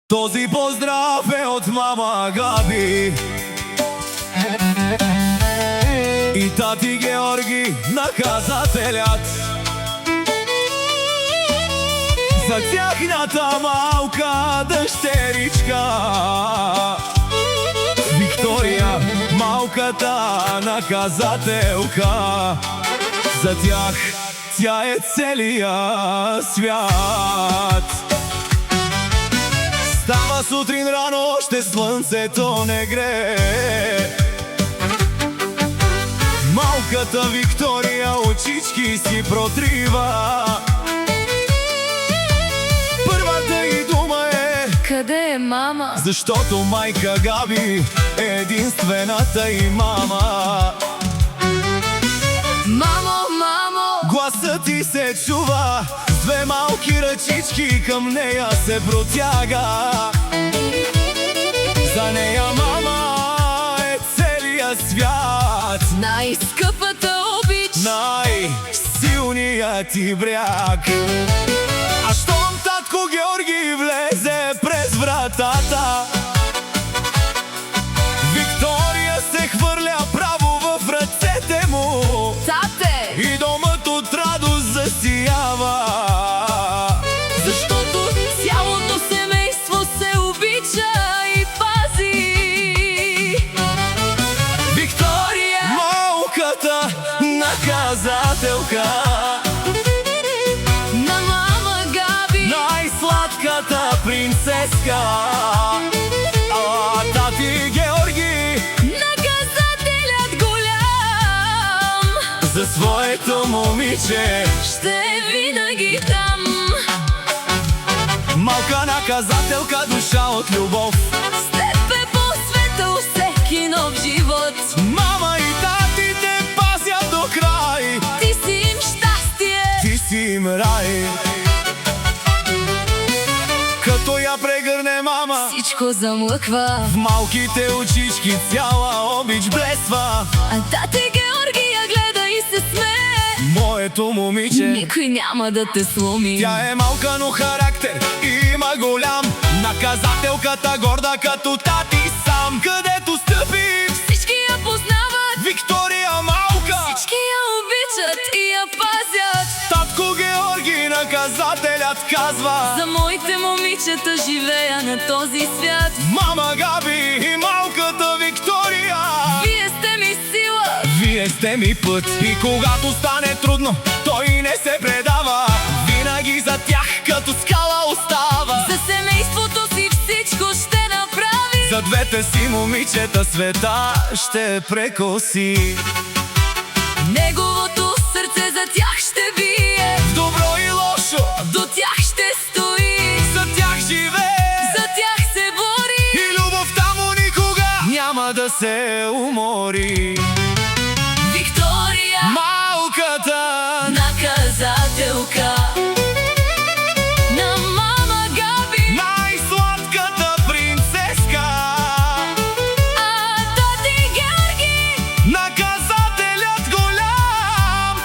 Този поздрав е от мама Габи и тати Георги, наказателят, за тяхната малка дъщеричка Виктория, малката наказателка. За тях тя е целия свят. Става сутрин рано, още слънцето не грее. Малката Виктория очички си протрива. Първата й дума е: къде е мама? Защото майка Габи е единствената й мама. Мамо, мамо! Гласът ти се чува, с две малки ръчички към нея се протяга. За нея мама е целия свят, най-скъпата обич, най-силният ти бряг. А щом татко Георги влезе през вратата, Виктория се хвърля право в ръцете му. тате! И домът от радост засиява, Защото цялото семейство се обича и пази. Виктория! малката наказателка, На мама Габи! най-сладката принцеска. А тати Георги, наказателят голям, за своето момиче ще е винаги там. малка наказателка, душа от любов. С теб е посветил всеки нов живот. Мама и тати те пазят до край, Ти си им щастие, ти си им рай. Като я прегърне мама, всичко замлъква. в малките очички цяла обич блесва. А тате Георги я гледа и се смее. Моето момиче, Никой няма да те сломи. тя е малка, но характер има голям. Наказателката горда като тати сам. Където стъпи, Всички я познават, Виктория малка, всички я обичат и я пазят. татко Георги, наказателят казва: За моите момичета живея на този свят. мама Габи и малката Виктория, Вие сте ми сила, вие сте ми път. И когато стане трудно, той не се предава. Винаги за тях като скала остава. за семейството си всичко ще направи. За двете си момичета света ще прекоси. Неговото сърце за тях ще бие, В добро и лошо до тях ще стои. за тях живее За тях се бори, и любовта му никога няма да се умори. Виктория, Малката наказателка. На мама Габи, най-сладката принцеска, а тати Георги, наказателят голям,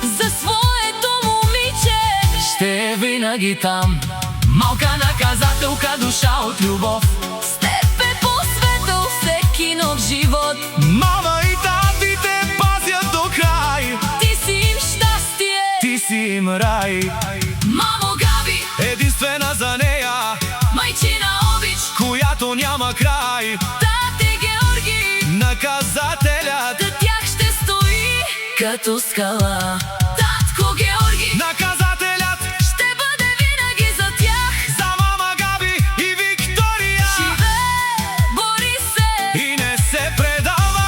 за своето момиче ще е винаги там. Малка наказателка, душа от любов. с теб е посветил всеки нов живот. Мама и тати те пазят до край, Ти си им щастие, ти си им рай. мамо Габи, Единствена за нея, майчина обич, която няма край. тате Георги, Наказателят, за тях ще стои като скала. Татко Георги, наказателят, ще бъде винаги за тях. за мама Габи и Виктория, Живее, бори се, и не се предава.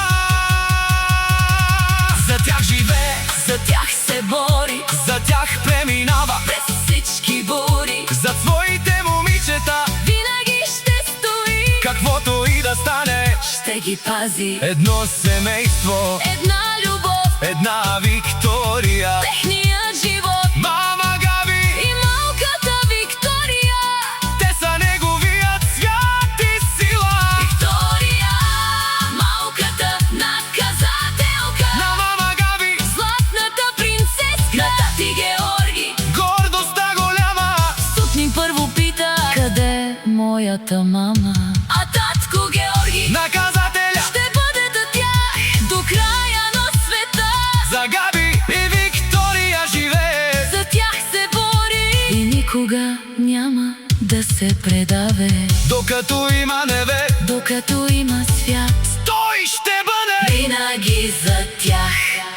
За тях живее, за тях се бори, за тях преминава, през всички бури. за своите момичета, Винаги ще стои, каквото и да стане. ще ги пази. Едно семейство, Една любов, една Виктория. техният живот. Мама Габи, И малката Виктория, те са неговият свят и сила. Виктория, малката наказателка. На мама Габи, Златната принцеска. На тати Георги, гордостта голяма. стукни първо пита: къде моята мама. А татко Георги наказателя ще бъде до тях до края на света. за Габи и Виктория живее. За тях се бори и никога няма да се предаве. Докато има небе, Докато има свят, той ще бъде винаги за тях.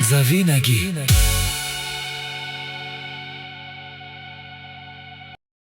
завинаги.